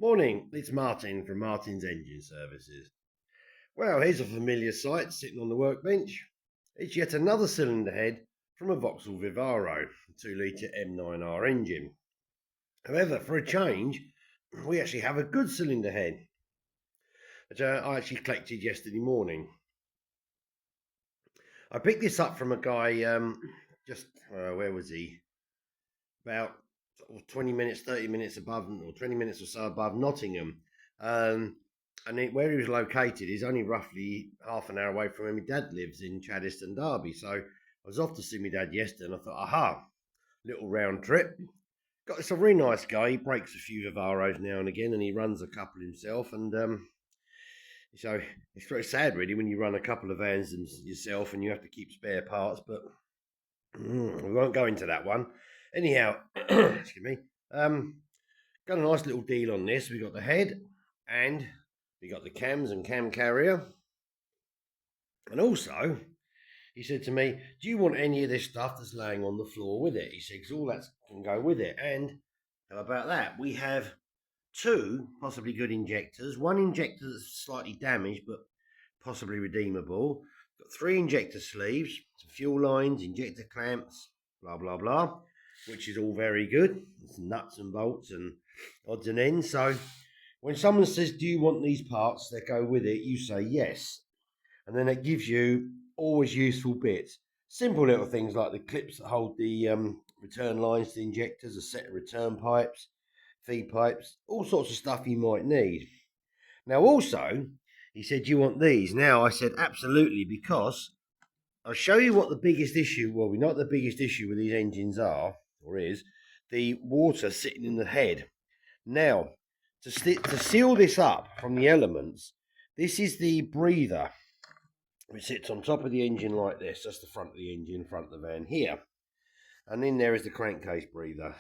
Morning, it's Martin from Martin's Engine Services. Well, here's a familiar sight sitting on the workbench. It's yet another cylinder head from a Vauxhall Vivaro 2-litre M9R engine. However, for a change, we actually have a good cylinder head, which I actually collected yesterday morning. I picked this up from a guy where was he? About 20 minutes, 30 minutes above, or 20 minutes or so above Nottingham. Where he was located is only roughly half an hour away from where my dad lives in Chaddeston, Derby. So I was off to see my dad yesterday, and I thought, aha, little round trip. It's a really nice guy. He breaks a few Vivaros now and again, and he runs a couple himself. And so it's very sad, really, when you run a couple of vans yourself and you have to keep spare parts. But we won't go into that one. Anyhow, excuse me. Got a nice little deal on this. We got the head, and we got the cams and cam carrier. And also, he said to me, do you want any of this stuff that's laying on the floor with it? He said, because all that can go with it. And how about that? We have two possibly good injectors. One injector that's slightly damaged, but possibly redeemable. Got three injector sleeves, some fuel lines, injector clamps, blah, blah, blah, which is all very good. Some nuts and bolts and odds and ends. So when someone says, do you want these parts that go with it? You say yes. And then it gives you always useful bits. Simple little things like the clips that hold the return lines to the injectors, a set of return pipes, feed pipes, all sorts of stuff you might need. Now also, he said, do you want these? Now I said, absolutely, because I'll show you what the biggest issue, well, we know what the biggest issue with these engines are, or is, the water sitting in the head. Now, to seal this up from the elements, this is the breather, which sits on top of the engine like this. That's the front of the engine, front of the van here. And in there is the crankcase breather.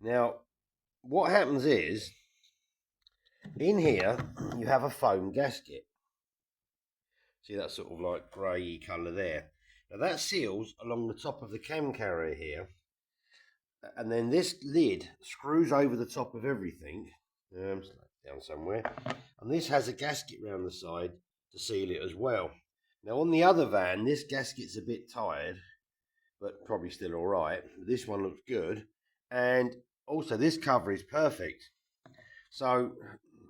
Now, what happens is, in here, you have a foam gasket. See that sort of like grey colour there. Now that seals along the top of the cam carrier here. And then this lid screws over the top of everything. Down somewhere. And this has a gasket round the side to seal it as well. Now on the other van, this gasket's a bit tired, but probably still all right. This one looks good. And also this cover is perfect. So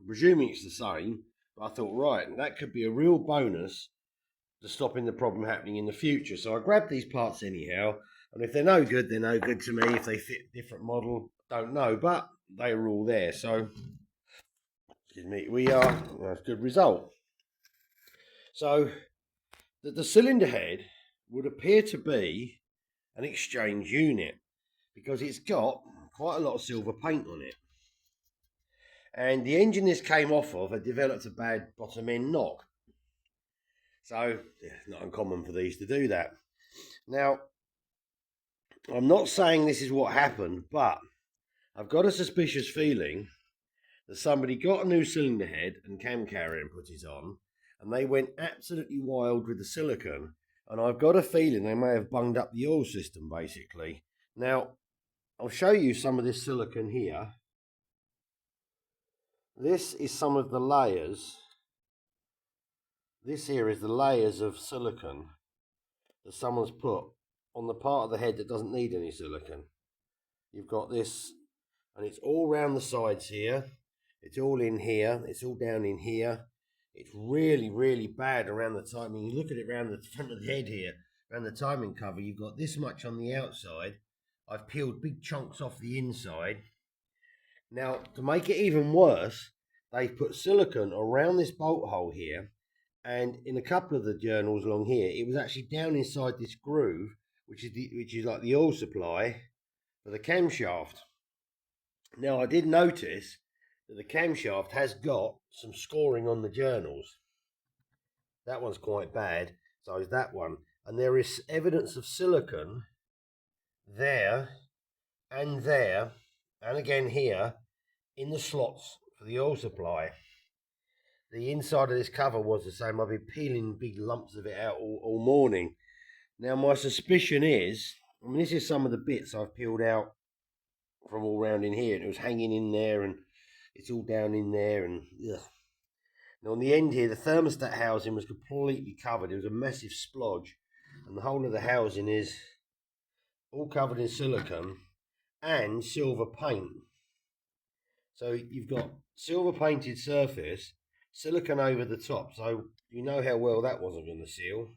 presuming it's the same, but I thought, right, that could be a real bonus to stopping the problem happening in the future. So I grabbed these parts anyhow, and if they're no good, they're no good to me. If they fit a different model, don't know, but they were all there. So, excuse me, that's a good result. So the cylinder head would appear to be an exchange unit because it's got quite a lot of silver paint on it. And the engine this came off of had developed a bad bottom end knock. So, it's not uncommon for these to do that. Now, I'm not saying this is what happened, but I've got a suspicious feeling that somebody got a new cylinder head and cam carrier and put it on, and they went absolutely wild with the silicone, and I've got a feeling they may have bunged up the oil system, basically. Now, I'll show you some of this silicone here. This is some of the layers. This here is the layers of silicone that someone's put on the part of the head that doesn't need any silicone. You've got this, and it's all round the sides here. It's all in here. It's all down in here. It's really, really bad around the timing. You look at it around the front of the head here, around the timing cover, you've got this much on the outside. I've peeled big chunks off the inside. Now, to make it even worse, they've put silicone around this bolt hole here, and in a couple of the journals along here, it was actually down inside this groove, which is like the oil supply for the camshaft. Now, I did notice that the camshaft has got some scoring on the journals. That one's quite bad, so is that one. And there is evidence of silicone there, and again here, in the slots for the oil supply. The inside of this cover was the same. I've been peeling big lumps of it out all morning. Now, my suspicion is, I mean, this is some of the bits I've peeled out from all round in here. And it was hanging in there, and it's all down in there, and ugh. And on the end here, the thermostat housing was completely covered. It was a massive splodge, and the whole of the housing is all covered in silicone and silver paint. So you've got silver painted surface, silicone over the top, so you know how well that wasn't going to seal.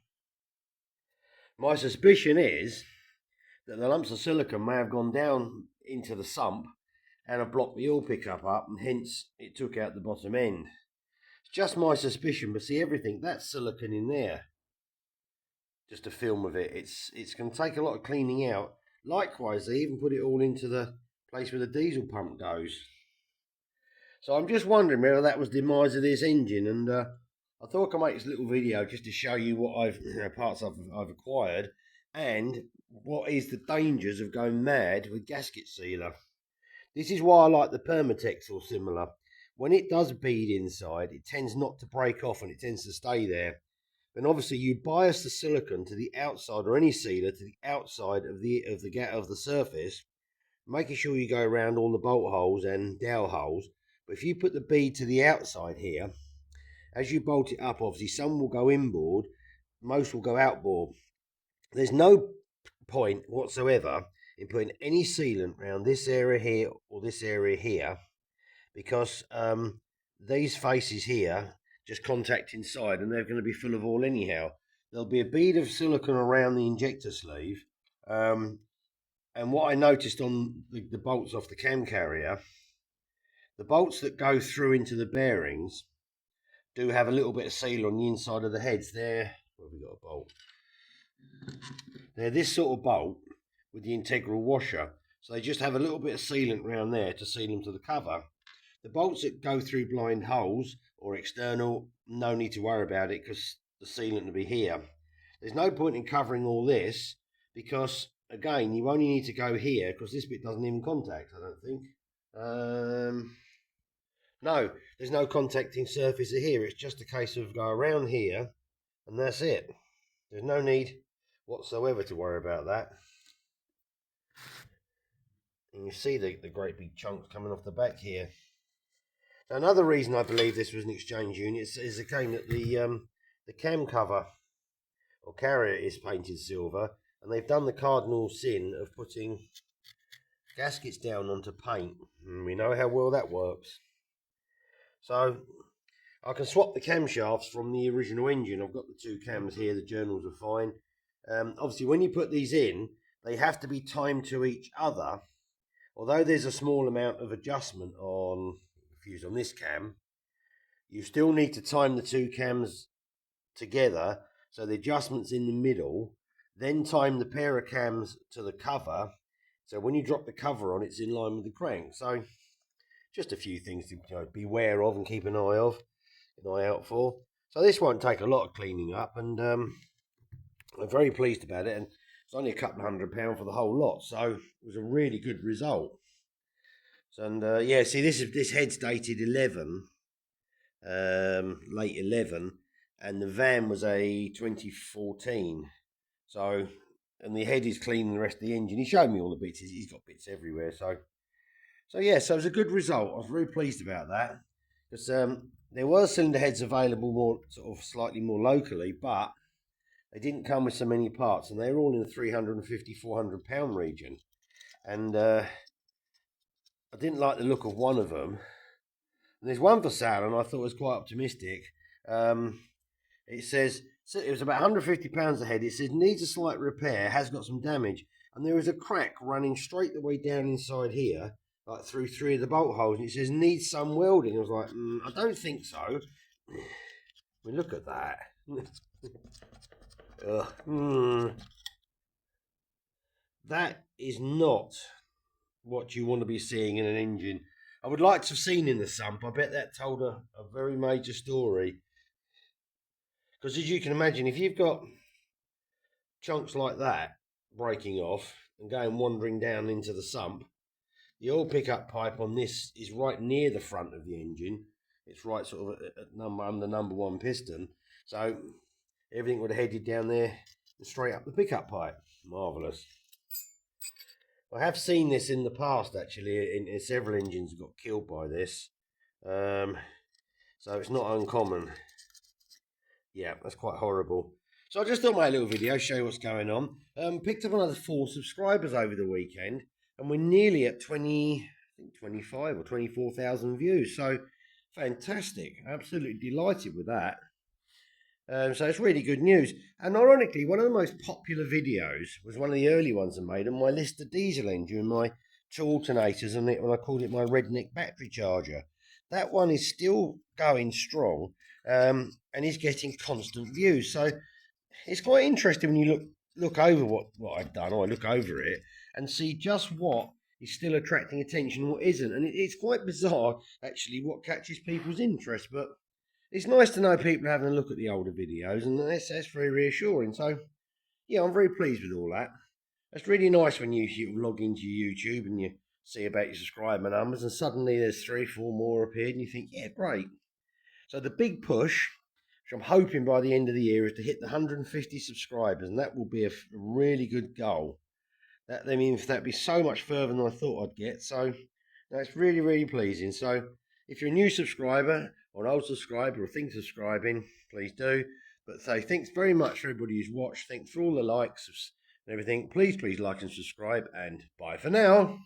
My suspicion is that the lumps of silicone may have gone down into the sump and have blocked the oil pickup up, and hence it took out the bottom end. It's just my suspicion, but see, everything, that's silicone in there. Just a film of it. It's going to take a lot of cleaning out. Likewise, they even put it all into the place where the diesel pump goes. So I'm just wondering whether that was the demise of this engine, and I thought I could make this little video just to show you what parts I've acquired, and what is the dangers of going mad with gasket sealer. This is why I like the Permatex or similar. When it does bead inside, it tends not to break off and it tends to stay there. And obviously, you bias the silicone to the outside, or any sealer to the outside of the surface, making sure you go around all the bolt holes and dowel holes. But if you put the bead to the outside here, as you bolt it up, obviously some will go inboard, most will go outboard. There's no point whatsoever in putting any sealant around this area here or this area here, because these faces here just contact inside and they're going to be full of oil anyhow. There'll be a bead of silicone around the injector sleeve, and what I noticed on the bolts off the cam carrier, the bolts that go through into the bearings do have a little bit of seal on the inside of the heads. There, where have we got a bolt? They're this sort of bolt with the integral washer, so they just have a little bit of sealant around there to seal them to the cover. The bolts that go through blind holes or external, no need to worry about it because the sealant will be here. There's no point in covering all this because, again, you only need to go here because this bit doesn't even contact, I don't think. No, there's no contacting surface here. It's just a case of go around here and that's it. There's no need whatsoever to worry about that. And you see the great big chunks coming off the back here. Now, another reason I believe this was an exchange unit is again that the cam cover or carrier is painted silver, and they've done the cardinal sin of putting gaskets down onto paint, and we know how well that works. So I can swap the camshafts from the original engine. I've got the two cams here, the journals are fine. Obviously, when you put these in, they have to be timed to each other. Although there's a small amount of adjustment on fuse on this cam, you still need to time the two cams together, so the adjustment's in the middle, then time the pair of cams to the cover, so when you drop the cover on, it's in line with the crank. So just a few things to be aware of and keep an eye out for. So this won't take a lot of cleaning up, and I'm very pleased about it, and it's only a couple of £100 for the whole lot, so it was a really good result. And yeah, see, this head's dated 11, late 11, and the van was a 2014. So, and the head is clean, and the rest of the engine. He showed me all the bits. He's got bits everywhere. So yeah, so it was a good result. I was very pleased about that, because there were cylinder heads available more sort of slightly more locally, but they didn't come with so many parts, and they were all in the £350–400 region. And I didn't like the look of one of them. And there's one for sale, and I thought it was quite optimistic. It says it was about £150 a head. It says needs a slight repair, has got some damage, and there is a crack running straight the way down inside here, like through 3 of the bolt holes. And it says needs some welding. I was like, I don't think so. I mean, look at that. That is not what you want to be seeing in an engine. I would like to have seen in the sump. I bet that told a very major story. Because as you can imagine, if you've got chunks like that breaking off and going wandering down into the sump, the oil pickup pipe on this is right near the front of the engine. It's right sort of under number 1 piston. So everything would have headed down there and straight up the pickup pipe. Marvellous. I have seen this in the past, actually, in several engines got killed by this. So it's not uncommon. Yeah, that's quite horrible. So I just thought my little video, show you what's going on. Picked up another 4 subscribers over the weekend, and we're nearly at 20, I think 25 or 24,000 views. So fantastic. Absolutely delighted with that. So it's really good news. And ironically, one of the most popular videos was one of the early ones I made on my Lister diesel engine, my 2 alternators, and when I called it my redneck battery charger. That one is still going strong, and is getting constant views. So it's quite interesting when you look over what I've done, or I look over it and see just what is still attracting attention and what isn't. And it's quite bizarre, actually, what catches people's interest. But it's nice to know people are having a look at the older videos, and that's very reassuring. So, yeah, I'm very pleased with all that. It's really nice when you log into your YouTube and you see about your subscriber numbers, and suddenly there's 3, 4 more appeared, and you think, yeah, great. So the big push, which I'm hoping by the end of the year, is to hit the 150 subscribers, and that will be a really good goal. That means that'd be so much further than I thought I'd get. So that's really, really pleasing. So if you're a new subscriber or an old subscriber or think subscribing, please do. But so thanks very much for everybody who's watched. Thanks for all the likes and everything. Please like and subscribe, and bye for now.